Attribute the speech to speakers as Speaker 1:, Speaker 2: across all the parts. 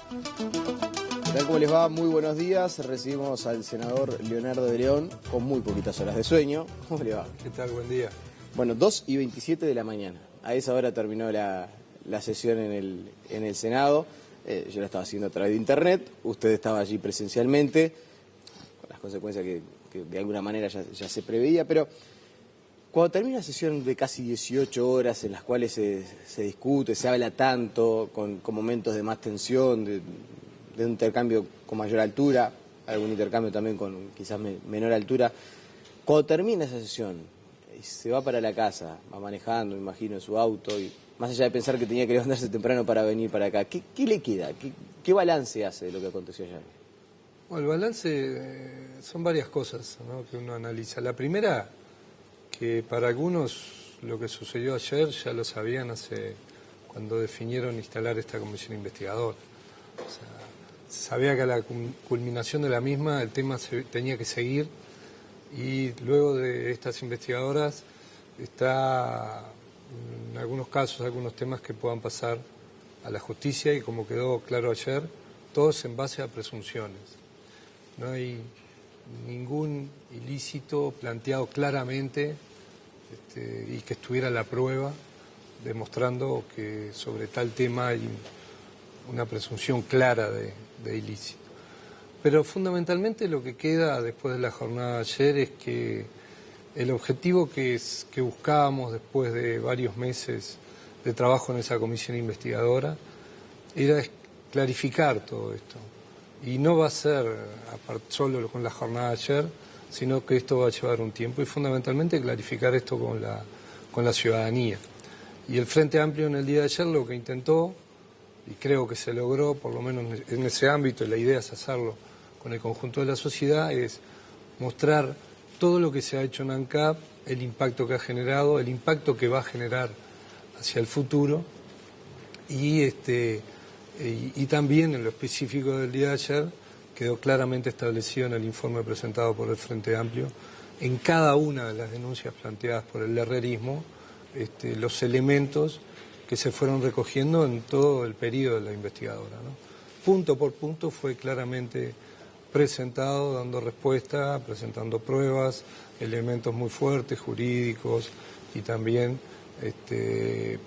Speaker 1: ¿Qué tal? ¿Cómo les va? Muy buenos días. Recibimos al senador Leonardo de León con muy poquitas horas de sueño. ¿Cómo le va?
Speaker 2: ¿Qué tal? Buen día.
Speaker 1: Bueno, 2:27 de la mañana. A esa hora terminó la sesión en el Senado. Yo la estaba haciendo a través de internet. Usted estaba allí presencialmente, con las consecuencias que de alguna manera ya se preveía, pero cuando termina una sesión de casi 18 horas en las cuales se discute, se habla tanto, con momentos de más tensión, de un intercambio con mayor altura, algún intercambio también con quizás menor altura, cuando termina esa sesión y se va para la casa, va manejando, me imagino, en su auto, y más allá de pensar que tenía que levantarse temprano para venir para acá, ¿qué le queda? ¿Qué balance hace de lo que aconteció ayer?
Speaker 2: Bueno, el balance son varias cosas, ¿no?, que uno analiza. La primera, que para algunos lo que sucedió ayer ya lo sabían cuando definieron instalar esta comisión investigadora. O sea, se sabía que a la culminación de la misma el tema tenía que seguir, y luego de estas investigadoras está, en algunos casos, algunos temas que puedan pasar a la justicia, y como quedó claro ayer, todos en base a presunciones. No hay ningún ilícito planteado claramente y que estuviera la prueba demostrando que sobre tal tema hay una presunción clara de ilícito. Pero fundamentalmente lo que queda después de la jornada de ayer es que el objetivo que buscábamos después de varios meses de trabajo en esa comisión investigadora era clarificar todo esto. Y no va a ser solo con la jornada de ayer, sino que esto va a llevar un tiempo, y fundamentalmente clarificar esto con la ciudadanía. Y el Frente Amplio en el día de ayer lo que intentó, y creo que se logró, por lo menos en ese ámbito, y la idea es hacerlo con el conjunto de la sociedad, es mostrar todo lo que se ha hecho en ANCAP, el impacto que ha generado, el impacto que va a generar hacia el futuro, y también en lo específico del día de ayer quedó claramente establecido en el informe presentado por el Frente Amplio, en cada una de las denuncias planteadas por el herrerismo, los elementos que se fueron recogiendo en todo el periodo de la investigadora, ¿no? Punto por punto fue claramente presentado, dando respuesta, presentando pruebas, elementos muy fuertes, jurídicos, y también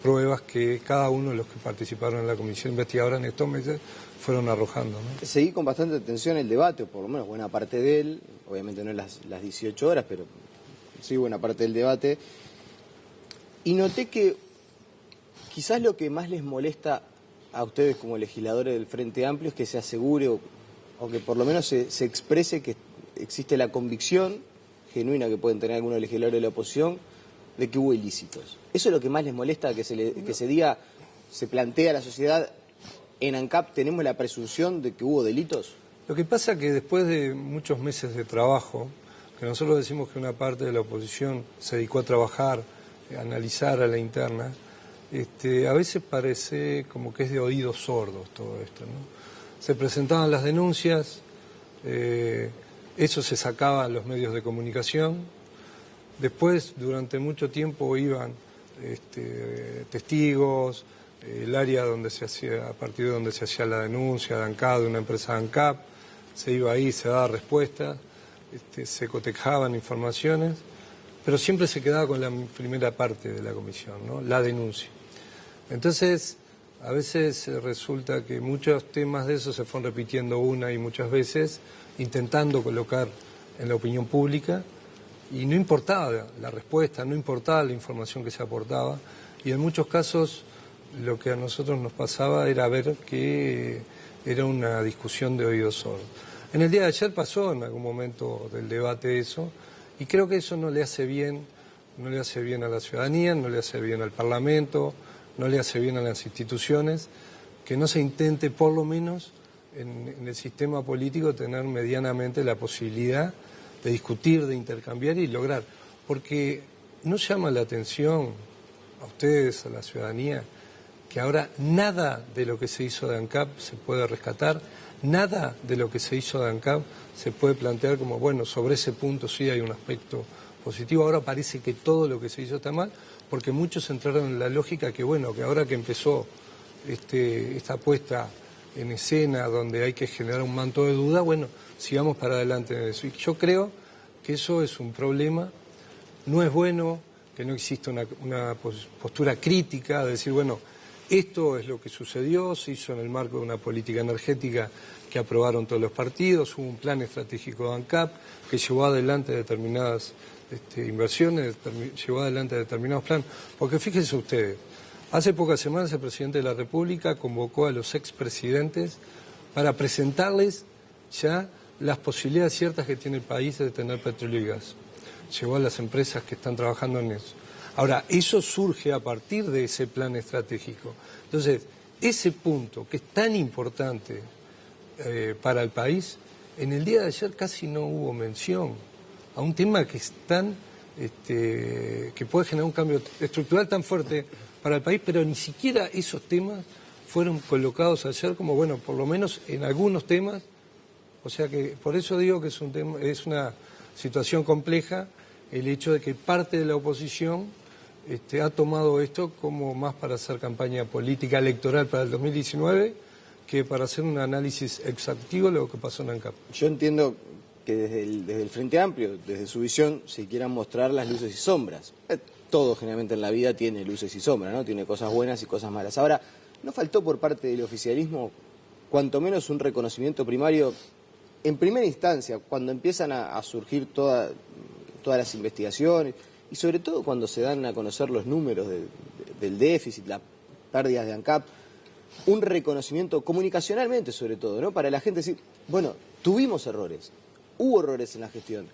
Speaker 2: pruebas que cada uno de los que participaron en la comisión investigadora en estos meses fueron arrojando, ¿no?
Speaker 1: Seguí con bastante atención el debate, o por lo menos buena parte de él, obviamente no las 18 horas, pero sí buena parte del debate, y noté que quizás lo que más les molesta a ustedes como legisladores del Frente Amplio es que se asegure o que por lo menos se exprese que existe la convicción genuina que pueden tener algunos legisladores de la oposición de que hubo ilícitos. ¿Eso es lo que más les molesta, que se diga, se plantea a la sociedad, en ANCAP tenemos la presunción de que hubo delitos?
Speaker 2: Lo que pasa es que después de muchos meses de trabajo, que nosotros decimos que una parte de la oposición se dedicó a trabajar, a analizar a la interna, a veces parece como que es de oídos sordos todo esto, ¿no? Se presentaban las denuncias, eso se sacaba en los medios de comunicación. Después, durante mucho tiempo iban testigos, el área donde se hacía, a partir de donde se hacía la denuncia de ANCAP, de una empresa de ANCAP, se iba ahí, se daba respuesta, se cotejaban informaciones, pero siempre se quedaba con la primera parte de la comisión, ¿no?, la denuncia. Entonces, a veces resulta que muchos temas de esos se fueron repitiendo una y muchas veces, intentando colocar en la opinión pública, y no importaba la respuesta, no importaba la información que se aportaba, y en muchos casos lo que a nosotros nos pasaba era ver que era una discusión de oídos sordos. En el día de ayer pasó en algún momento del debate eso, y creo que eso no le hace bien a la ciudadanía, no le hace bien al Parlamento, no le hace bien a las instituciones, que no se intente por lo menos en el sistema político tener medianamente la posibilidad de discutir, de intercambiar y lograr. Porque no llama la atención a ustedes, a la ciudadanía, que ahora nada de lo que se hizo de ANCAP se puede rescatar, nada de lo que se hizo de ANCAP se puede plantear como, bueno, sobre ese punto sí hay un aspecto positivo. Ahora parece que todo lo que se hizo está mal, porque muchos entraron en la lógica que, bueno, que ahora que empezó esta apuesta en escena, donde hay que generar un manto de duda, bueno, sigamos para adelante en eso. Y yo creo que eso es un problema, no es bueno que no exista una postura crítica, de decir, bueno, esto es lo que sucedió, se hizo en el marco de una política energética que aprobaron todos los partidos, hubo un plan estratégico de ANCAP que llevó adelante determinadas inversiones, llevó adelante determinados planes. Porque fíjense ustedes, hace pocas semanas el presidente de la República convocó a los expresidentes para presentarles ya las posibilidades ciertas que tiene el país de tener petróleo y gas. Llevó a las empresas que están trabajando en eso. Ahora, eso surge a partir de ese plan estratégico. Entonces, ese punto que es tan importante para el país, en el día de ayer casi no hubo mención a un tema que es tan, que puede generar un cambio estructural tan fuerte para el país, pero ni siquiera esos temas fueron colocados ayer como, bueno, por lo menos en algunos temas. O sea que por eso digo que es un tema, es una situación compleja el hecho de que parte de la oposición ha tomado esto como más para hacer campaña política electoral para el 2019 que para hacer un análisis exhaustivo de lo que pasó en ANCAP.
Speaker 1: Yo entiendo que desde el Frente Amplio, desde su visión, se quieran mostrar las luces y sombras. Todo generalmente en la vida tiene luces y sombras, ¿no? Tiene cosas buenas y cosas malas. Ahora, ¿no faltó por parte del oficialismo cuanto menos un reconocimiento primario en primera instancia, cuando empiezan a surgir todas las investigaciones y sobre todo cuando se dan a conocer los números del déficit, las pérdidas de ANCAP, un reconocimiento comunicacionalmente sobre todo, ¿no? Para la gente decir, bueno, tuvimos errores, hubo errores en la gestión.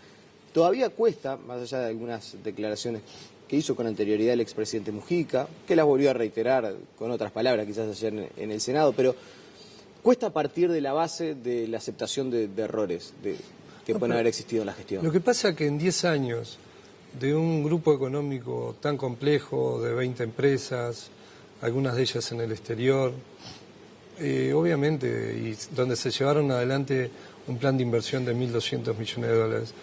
Speaker 1: Todavía cuesta, más allá de algunas declaraciones que hizo con anterioridad el expresidente Mujica, que las volvió a reiterar con otras palabras quizás ayer en el Senado, pero cuesta partir de la base de la aceptación de errores que pueden haber existido en la gestión.
Speaker 2: Lo que pasa es que en 10 años de un grupo económico tan complejo, de 20 empresas, algunas de ellas en el exterior, obviamente, y donde se llevaron adelante un plan de inversión de 1.200 millones de dólares,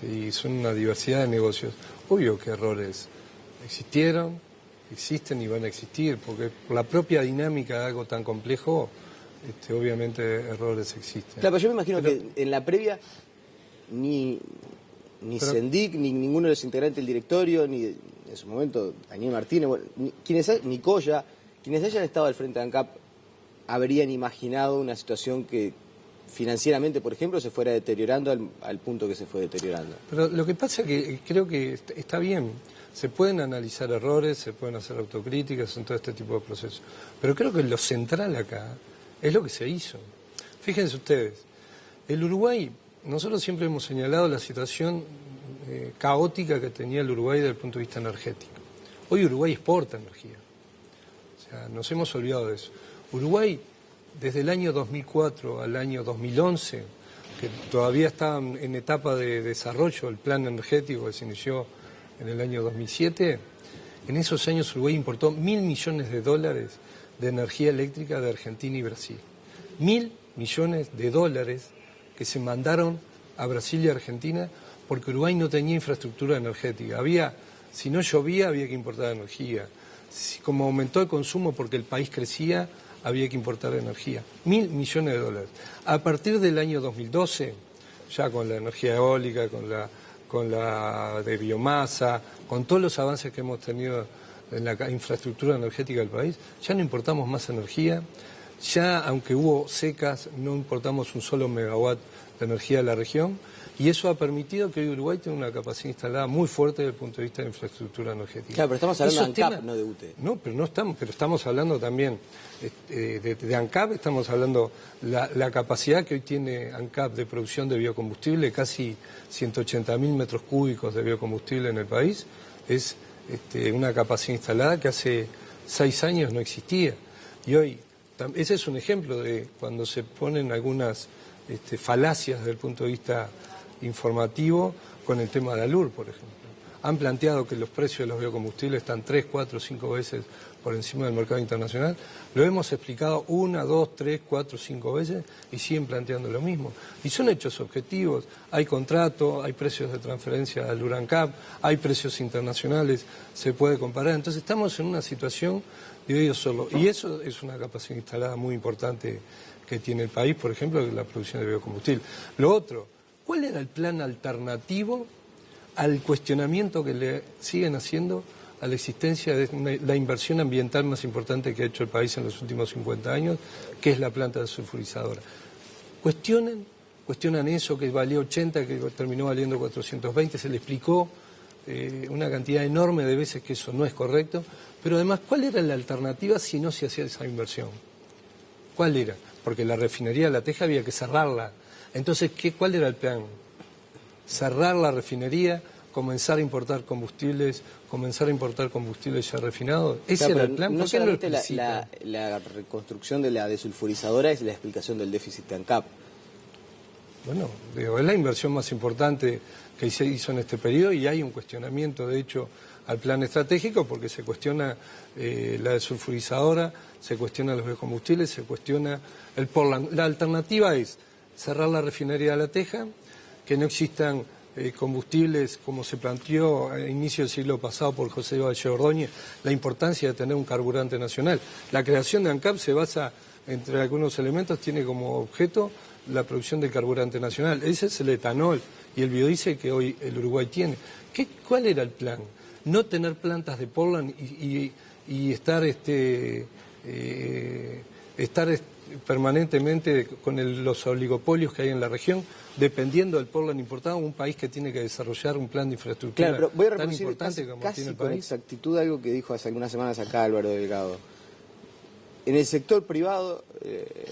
Speaker 2: y son una diversidad de negocios, obvio que errores existieron, existen y van a existir, porque por la propia dinámica de algo tan complejo, obviamente errores existen.
Speaker 1: Claro, pero yo me imagino que en la previa ni Sendik, ni ninguno de los integrantes del directorio, ni en su momento Daniel Martínez, bueno, ni Coya, quienes hayan estado al frente de ANCAP, habrían imaginado una situación que financieramente, por ejemplo, se fuera deteriorando al punto que se fue deteriorando.
Speaker 2: Pero lo que pasa es que creo que está bien. Se pueden analizar errores, se pueden hacer autocríticas en todo este tipo de procesos. Pero creo que lo central acá es lo que se hizo. Fíjense ustedes, el Uruguay, nosotros siempre hemos señalado la situación caótica que tenía el Uruguay desde el punto de vista energético. Hoy Uruguay exporta energía. O sea, nos hemos olvidado de eso. Uruguay, desde el año 2004 al año 2011, que todavía está en etapa de desarrollo, el plan energético que se inició en el año 2007, en esos años Uruguay importó $1.000 millones de energía eléctrica de Argentina y Brasil. $1.000 millones que se mandaron a Brasil y a Argentina porque Uruguay no tenía infraestructura energética. Si no llovía, había que importar energía. Como aumentó el consumo porque el país crecía, había que importar energía. $1.000 millones. A partir del año 2012, ya con la energía eólica, con la de biomasa, con todos los avances que hemos tenido en la infraestructura energética del país, ya no importamos más energía. Ya, aunque hubo secas, no importamos un solo megawatt de energía de la región, y eso ha permitido que hoy Uruguay tenga una capacidad instalada muy fuerte desde el punto de vista de infraestructura energética.
Speaker 1: Claro, pero estamos hablando de ANCAP, no de UTE.
Speaker 2: No, pero estamos hablando también de ANCAP, estamos hablando la capacidad que hoy tiene ANCAP de producción de biocombustible, casi 180.000 metros cúbicos de biocombustible en el país, es una capacidad instalada que hace 6 años no existía. Y hoy, ese es un ejemplo de cuando se ponen algunas falacias desde el punto de vista informativo con el tema de ALUR, por ejemplo. han planteado que los precios de los biocombustibles están 3, 4, 5 veces por encima del mercado internacional. Lo hemos explicado 1, 2, 3, 4, 5 veces y siguen planteando lo mismo. Y son hechos objetivos. Hay contrato, hay precios de transferencia al URANCAP, hay precios internacionales, se puede comparar. Entonces estamos en una situación de oído solo. Y eso es una capacidad instalada muy importante que tiene el país, por ejemplo, la producción de biocombustible. Lo otro, ¿cuál era el plan alternativo al cuestionamiento que le siguen haciendo a la existencia de la inversión ambiental más importante que ha hecho el país en los últimos 50 años, que es la planta desulfurizadora? Cuestionan eso, que valía 80, que terminó valiendo 420, se le explicó una cantidad enorme de veces que eso no es correcto, pero además, ¿cuál era la alternativa si no se hacía esa inversión? ¿Cuál era? Porque la refinería de La Teja había que cerrarla. Entonces, ¿cuál era el plan? Cerrar la refinería, comenzar a importar combustibles ya refinados. ¿Ese era el plan?
Speaker 1: No solamente la reconstrucción de la desulfurizadora es la explicación del déficit de ANCAP.
Speaker 2: Bueno, es la inversión más importante que se hizo en este periodo y hay un cuestionamiento, de hecho, al plan estratégico porque se cuestiona la desulfurizadora, se cuestiona los biocombustibles, se cuestiona el Portland. La alternativa es cerrar la refinería de La Teja, que no existan combustibles como se planteó a inicio del siglo pasado por José Valle Ordóñez, la importancia de tener un carburante nacional. La creación de ANCAP se basa, entre algunos elementos, tiene como objeto la producción de carburante nacional. Ese es el etanol y el biodiesel que hoy el Uruguay tiene. ¿Cuál era el plan? No tener plantas de Portland y estar permanentemente con los oligopolios que hay en la región, dependiendo del Portland importado, un país que tiene que desarrollar un plan de infraestructura
Speaker 1: claro, pero voy a
Speaker 2: tan importante como
Speaker 1: casi
Speaker 2: tiene el
Speaker 1: con
Speaker 2: país.
Speaker 1: exactitud algo que dijo hace algunas semanas acá Álvaro Delgado. En el sector privado,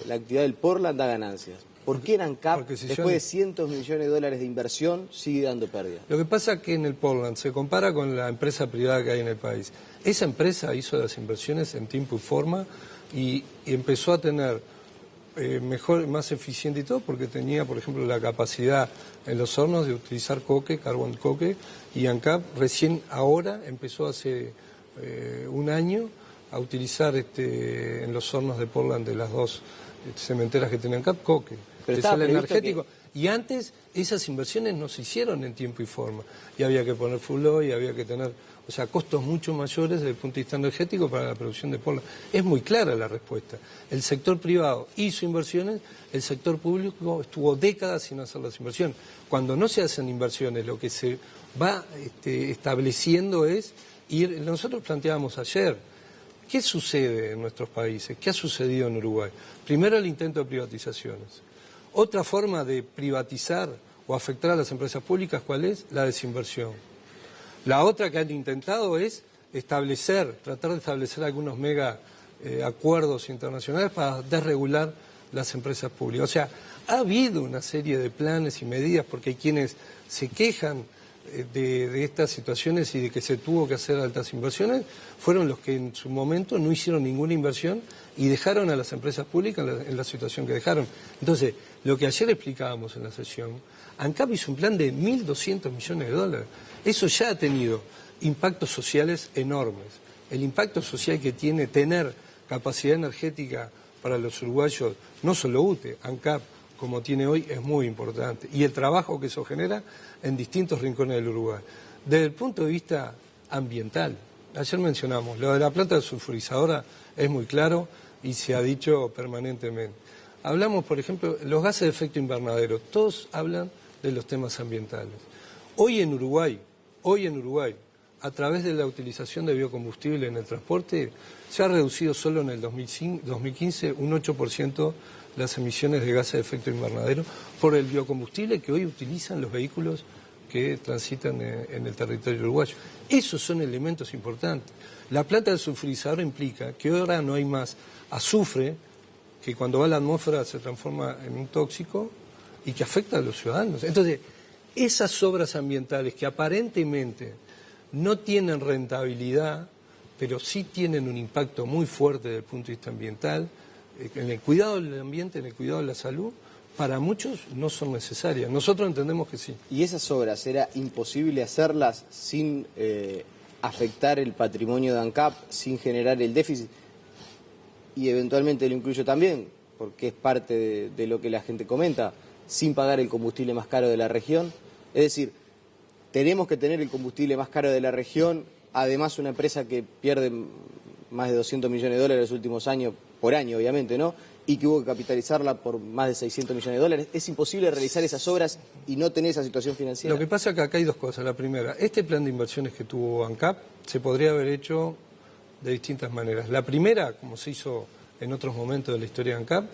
Speaker 1: la actividad del Portland da ganancias. ¿Por qué en ANCAP, después de cientos de millones de dólares de inversión, sigue dando pérdidas?
Speaker 2: Lo que pasa es que en el Portland se compara con la empresa privada que hay en el país. Esa empresa hizo las inversiones en tiempo y forma y empezó a tener más eficiente y todo, porque tenía, por ejemplo, la capacidad en los hornos de utilizar carbón coque, y ANCAP recién ahora empezó hace un año a utilizar en los hornos de Portland de las dos cementeras que tiene ANCAP, coque.
Speaker 1: Pero
Speaker 2: es el energético. Y antes esas inversiones no se hicieron en tiempo y forma. Y había que poner full oil, y había que tener, costos mucho mayores desde el punto de vista energético para la producción de Portland. Es muy clara la respuesta. El sector privado hizo inversiones, el sector público estuvo décadas sin hacer las inversiones. Cuando no se hacen inversiones, lo que se va estableciendo es ir. Nosotros planteábamos ayer, ¿qué sucede en nuestros países? ¿Qué ha sucedido en Uruguay? Primero, el intento de privatizaciones. Otra forma de privatizar o afectar a las empresas públicas, ¿cuál es? La desinversión. La otra que han intentado es tratar de establecer algunos mega acuerdos internacionales para desregular las empresas públicas. O sea, ha habido una serie de planes y medidas, porque hay quienes se quejan de estas situaciones y de que se tuvo que hacer altas inversiones, fueron los que en su momento no hicieron ninguna inversión y dejaron a las empresas públicas en la situación que dejaron. Entonces, lo que ayer explicábamos en la sesión, ANCAP hizo un plan de 1.200 millones de dólares. Eso ya ha tenido impactos sociales enormes. El impacto social que tiene tener capacidad energética para los uruguayos, no solo UTE, ANCAP, como tiene hoy, es muy importante. Y el trabajo que eso genera en distintos rincones del Uruguay. Desde el punto de vista ambiental, ayer mencionamos, lo de la planta desulfurizadora es muy claro y se ha dicho permanentemente. Hablamos, por ejemplo, los gases de efecto invernadero, todos hablan de los temas ambientales. Hoy en Uruguay, a través de la utilización de biocombustible en el transporte, se ha reducido solo en el 2015 un 8% las emisiones de gases de efecto invernadero por el biocombustible que hoy utilizan los vehículos que transitan en el territorio uruguayo. Esos son elementos importantes. La planta desulfurizadora implica que ahora no hay más azufre, que cuando va a la atmósfera se transforma en un tóxico y que afecta a los ciudadanos. Entonces, esas obras ambientales que aparentemente no tienen rentabilidad, pero sí tienen un impacto muy fuerte desde el punto de vista ambiental, en el cuidado del ambiente, en el cuidado de la salud, para muchos no son necesarias. Nosotros entendemos que sí.
Speaker 1: ¿Y esas obras era imposible hacerlas sin afectar el patrimonio de ANCAP, sin generar el déficit? Y eventualmente lo incluyo también, porque es parte de lo que la gente comenta, sin pagar el combustible más caro de la región. Es decir, tenemos que tener el combustible más caro de la región, además una empresa que pierde más de 200 millones de dólares en los últimos años, por año obviamente, ¿no? Y que hubo que capitalizarla por más de 600 millones de dólares. ¿Es imposible realizar esas obras y no tener esa situación financiera?
Speaker 2: Lo que pasa es que acá hay dos cosas. La primera, este plan de inversiones que tuvo ANCAP se podría haber hecho de distintas maneras. La primera, como se hizo en otros momentos de la historia de ANCAP,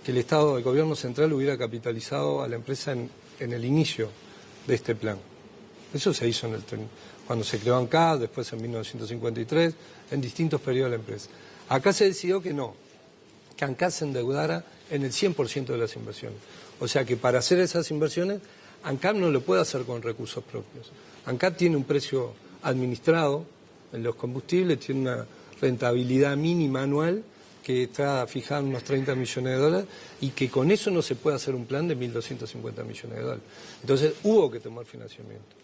Speaker 2: que el Estado, el gobierno central hubiera capitalizado a la empresa en el inicio de este plan. Eso se hizo cuando se creó ANCAP, después en 1953, en distintos periodos de la empresa. Acá se decidió que no, que ANCAP se endeudara en el 100% de las inversiones. O sea que para hacer esas inversiones, ANCAP no lo puede hacer con recursos propios. ANCAP tiene un precio administrado en los combustibles, tiene una rentabilidad mínima anual que está fijada en unos 30 millones de dólares y que con eso no se puede hacer un plan de 1.250 millones de dólares. Entonces hubo que tomar financiamiento.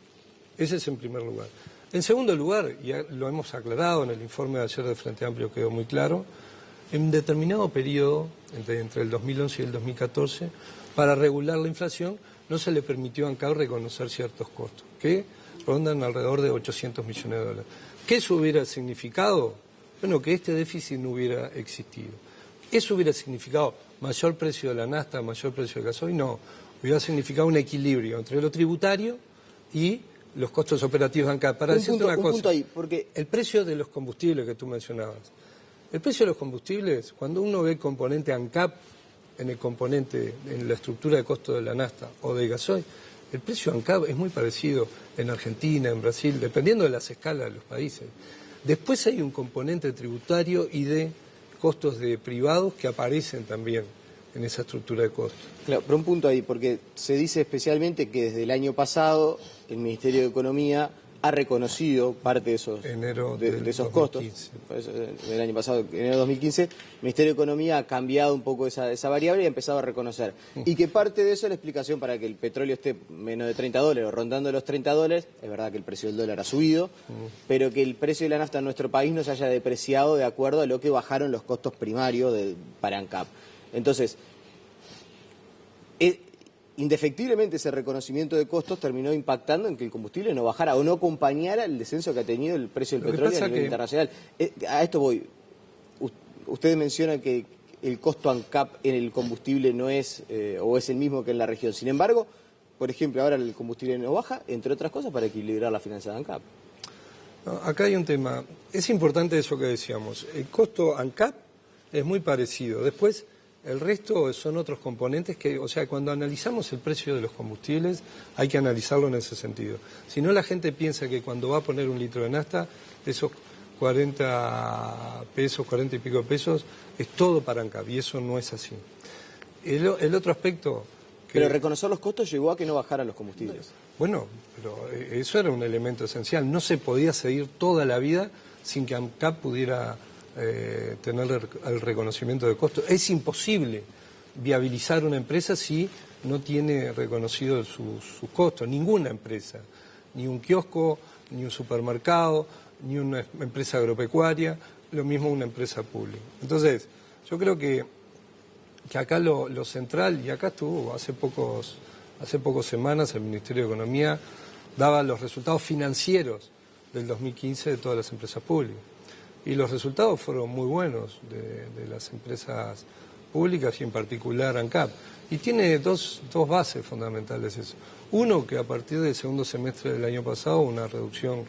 Speaker 2: Ese es en primer lugar. En segundo lugar, y lo hemos aclarado en el informe de ayer del Frente Amplio, quedó muy claro, en determinado periodo, entre el 2011 y el 2014, para regular la inflación, no se le permitió a ANCAP reconocer ciertos costos, que rondan alrededor de 800 millones de dólares. ¿Qué eso hubiera significado? Bueno, que este déficit no hubiera existido. ¿Eso hubiera significado mayor precio de la nafta, mayor precio del gasoil? No, hubiera significado un equilibrio entre lo tributario y los costos operativos de ANCAP. Para decirte una cosa,
Speaker 1: ahí, porque
Speaker 2: el precio de los combustibles que tú mencionabas, el precio de los combustibles, cuando uno ve el componente ANCAP en el componente, en la estructura de costo de la nafta o de gasoil, el precio ANCAP es muy parecido en Argentina, en Brasil, dependiendo de las escalas de los países. Después hay un componente tributario y de costos de privados que aparecen también en esa estructura de costos.
Speaker 1: Claro, pero un punto ahí, porque se dice especialmente que desde el año pasado el Ministerio de Economía ha reconocido parte de esos, de esos costos. El año pasado, enero de 2015, el Ministerio de Economía ha cambiado un poco esa variable y ha empezado a reconocer. Y que parte de eso es la explicación para que el petróleo esté menos de 30 dólares o rondando los 30 dólares. Es verdad que el precio del dólar ha subido, pero que el precio de la nafta en nuestro país no se haya depreciado de acuerdo a lo que bajaron los costos primarios para ANCAP. Entonces, indefectiblemente ese reconocimiento de costos terminó impactando en que el combustible no bajara o no acompañara el descenso que ha tenido el precio del petróleo a nivel internacional. A esto voy. Usted menciona que el costo ANCAP en el combustible no es o es el mismo que en la región. Sin embargo, por ejemplo, ahora el combustible no baja, entre otras cosas, para equilibrar la finanza de ANCAP.
Speaker 2: No, acá hay un tema. Es importante eso que decíamos. El costo ANCAP es muy parecido. Después, el resto son otros componentes que, o sea, cuando analizamos el precio de los combustibles hay que analizarlo en ese sentido. Si no, la gente piensa que cuando va a poner un litro de nafta, esos 40 pesos, 40 y pico pesos, es todo para ANCAP, y eso no es así. El otro aspecto...
Speaker 1: Pero reconocer los costos llegó a que no bajaran los combustibles.
Speaker 2: Bueno, pero eso era un elemento esencial. No se podía seguir toda la vida sin que ANCAP pudiera... tener el reconocimiento de costos. Es imposible viabilizar una empresa si no tiene reconocido sus costos. Ninguna empresa, ni un kiosco, ni un supermercado, ni una empresa agropecuaria, lo mismo una empresa pública. Entonces, yo creo que acá lo central, y acá estuvo hace pocas semanas el Ministerio de Economía daba los resultados financieros del 2015 de todas las empresas públicas. Y los resultados fueron muy buenos de las empresas públicas y en particular ANCAP. Y tiene dos bases fundamentales eso. Uno, que a partir del segundo semestre del año pasado una reducción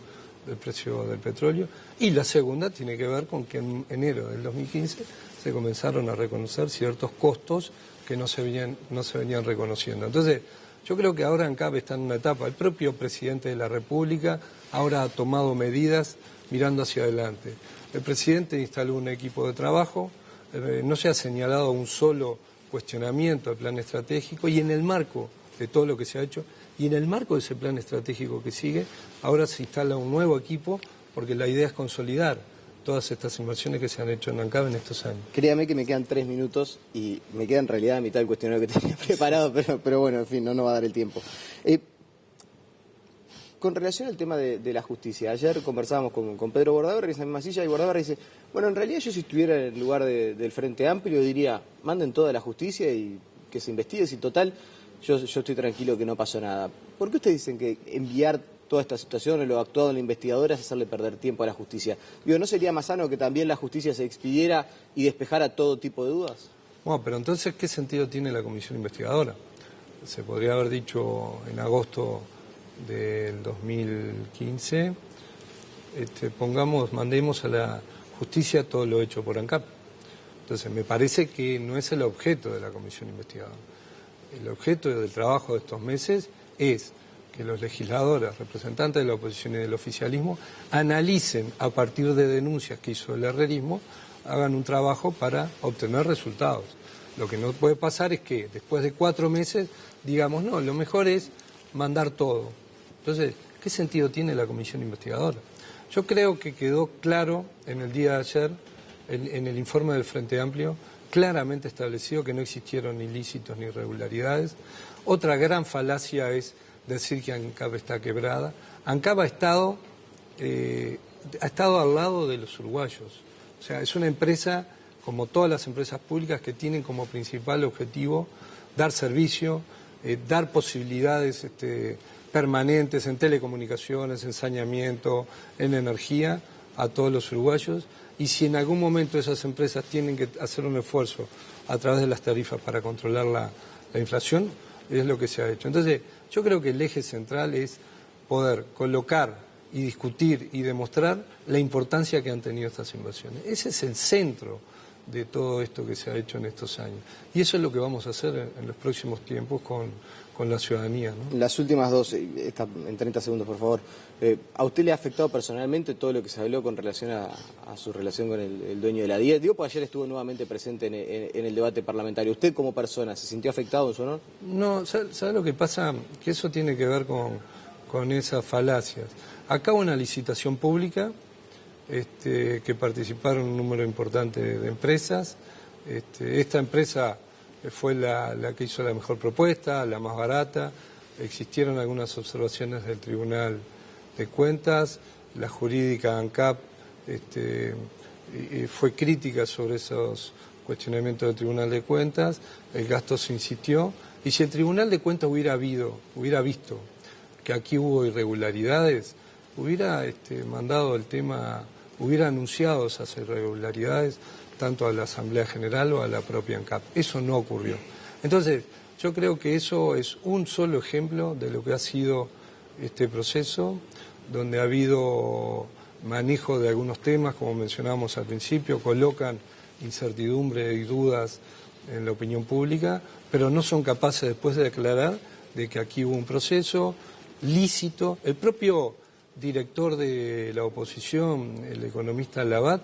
Speaker 2: del precio del petróleo. Y la segunda tiene que ver con que en enero del 2015 se comenzaron a reconocer ciertos costos que no se venían reconociendo. Entonces, yo creo que ahora ANCAP está en una etapa. El propio presidente de la República ahora ha tomado medidas mirando hacia adelante. El presidente instaló un equipo de trabajo, no se ha señalado un solo cuestionamiento al plan estratégico y en el marco de todo lo que se ha hecho y en el marco de ese plan estratégico que sigue, ahora se instala un nuevo equipo porque la idea es consolidar todas estas inversiones que se han hecho en ANCAP en estos años.
Speaker 1: Créame que me quedan 3 minutos y me queda en realidad a mitad del cuestionario que tenía preparado, pero bueno, en fin, no nos va a dar el tiempo. Con relación al tema de la justicia, ayer conversábamos con Pedro Bordaberry en esa misma silla y Bordaberry dice, bueno, en realidad yo si estuviera en el lugar del Frente Amplio diría, manden toda la justicia y que se investigue, si total, yo estoy tranquilo que no pasó nada. ¿Por qué ustedes dicen que enviar toda esta situación o lo actuado en la investigadora es hacerle perder tiempo a la justicia? Digo, ¿no sería más sano que también la justicia se expidiera y despejara todo tipo de dudas?
Speaker 2: Bueno, pero entonces, ¿qué sentido tiene la comisión investigadora? Se podría haber dicho en agosto del 2015, mandemos a la justicia todo lo hecho por ANCAP. Entonces, me parece que no es el objeto de la comisión investigadora. El objeto del trabajo de estos meses es que los legisladores, representantes de la oposición y del oficialismo, analicen a partir de denuncias que hizo el herrerismo, hagan un trabajo para obtener resultados. Lo que no puede pasar es que después de 4 meses digamos, no, lo mejor es mandar todo. Entonces, ¿qué sentido tiene la comisión investigadora? Yo creo que quedó claro en el día de ayer, en el informe del Frente Amplio, claramente establecido que no existieron ilícitos ni irregularidades. Otra gran falacia es decir que ANCAP está quebrada. ANCAP ha estado al lado de los uruguayos. O sea, es una empresa, como todas las empresas públicas, que tienen como principal objetivo dar servicio, dar posibilidades permanentes en telecomunicaciones, en saneamiento, en energía a todos los uruguayos. Y si en algún momento esas empresas tienen que hacer un esfuerzo a través de las tarifas para controlar la inflación, es lo que se ha hecho. Entonces, yo creo que el eje central es poder colocar y discutir y demostrar la importancia que han tenido estas inversiones. Ese es el centro de todo esto que se ha hecho en estos años. Y eso es lo que vamos a hacer en los próximos tiempos con la ciudadanía, ¿no?
Speaker 1: Las últimas dos, en 30 segundos, por favor. ¿A usted le ha afectado personalmente todo lo que se habló con relación a su relación con el dueño de la 10? Digo, porque ayer estuvo nuevamente presente en el debate parlamentario. ¿Usted como persona se sintió afectado en su honor?
Speaker 2: No, ¿sabe lo que pasa? Que eso tiene que ver con esas falacias. Acá hubo una licitación pública que participaron un número importante de empresas. Esta empresa fue la que hizo la mejor propuesta, la más barata. Existieron algunas observaciones del Tribunal de Cuentas. La jurídica ANCAP fue crítica sobre esos cuestionamientos del Tribunal de Cuentas. El gasto se insistió. Y si el Tribunal de Cuentas hubiera visto que aquí hubo irregularidades, hubiera mandado el tema, hubiera anunciado esas irregularidades tanto a la Asamblea General o a la propia ANCAP. Eso no ocurrió. Entonces, yo creo que eso es un solo ejemplo de lo que ha sido este proceso, donde ha habido manejo de algunos temas, como mencionábamos al principio, colocan incertidumbre y dudas en la opinión pública, pero no son capaces después de declarar de que aquí hubo un proceso lícito. El propio director de la oposición, el economista Labat,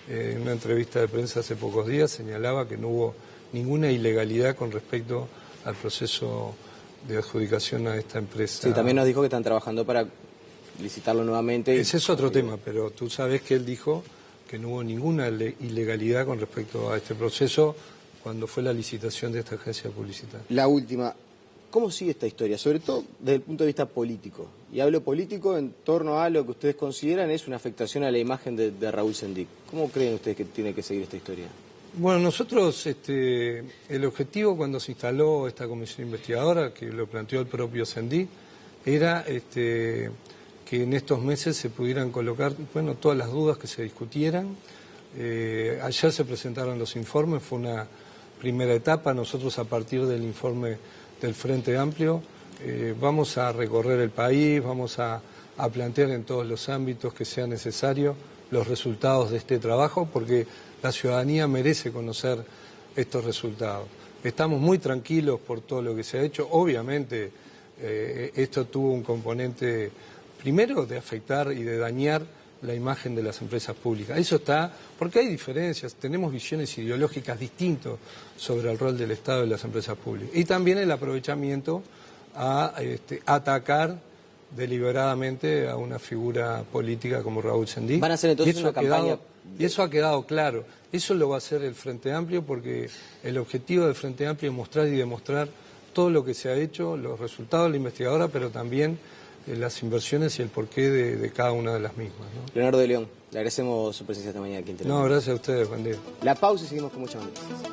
Speaker 2: en una entrevista de prensa hace pocos días señalaba que no hubo ninguna ilegalidad con respecto al proceso de adjudicación a esta empresa.
Speaker 1: Sí, también nos dijo que están trabajando para licitarlo nuevamente.
Speaker 2: Ese es otro tema, pero tú sabes que él dijo que no hubo ninguna ilegalidad con respecto a este proceso cuando fue la licitación de esta agencia publicitaria.
Speaker 1: La última. ¿Cómo sigue esta historia? Sobre todo desde el punto de vista político. Y hablo político en torno a lo que ustedes consideran es una afectación a la imagen de Raúl Sendic. ¿Cómo creen ustedes que tiene que seguir esta historia?
Speaker 2: Bueno, nosotros, el objetivo cuando se instaló esta comisión investigadora, que lo planteó el propio Sendic, era que en estos meses se pudieran colocar, bueno, todas las dudas que se discutieran. Ayer se presentaron los informes, fue una primera etapa. Nosotros, a partir del informe del Frente Amplio, vamos a recorrer el país, vamos a plantear en todos los ámbitos que sea necesario los resultados de este trabajo, porque la ciudadanía merece conocer estos resultados. Estamos muy tranquilos por todo lo que se ha hecho. Obviamente, esto tuvo un componente, primero, de afectar y de dañar la imagen de las empresas públicas. Eso está, porque hay diferencias, tenemos visiones ideológicas distintas sobre el rol del Estado y las empresas públicas. Y también el aprovechamiento a atacar deliberadamente a una figura política como Raúl Sendí.
Speaker 1: Van a hacer entonces una campaña.
Speaker 2: Y eso ha quedado claro. Eso lo va a hacer el Frente Amplio, porque el objetivo del Frente Amplio es mostrar y demostrar todo lo que se ha hecho, los resultados de la investigadora, pero también las inversiones y el porqué de cada una de las mismas, ¿no?
Speaker 1: Leonardo de León, le agradecemos su presencia esta mañana aquí en Telenor.
Speaker 2: No, gracias a ustedes, buen día.
Speaker 1: La pausa y seguimos con mucha más noticias.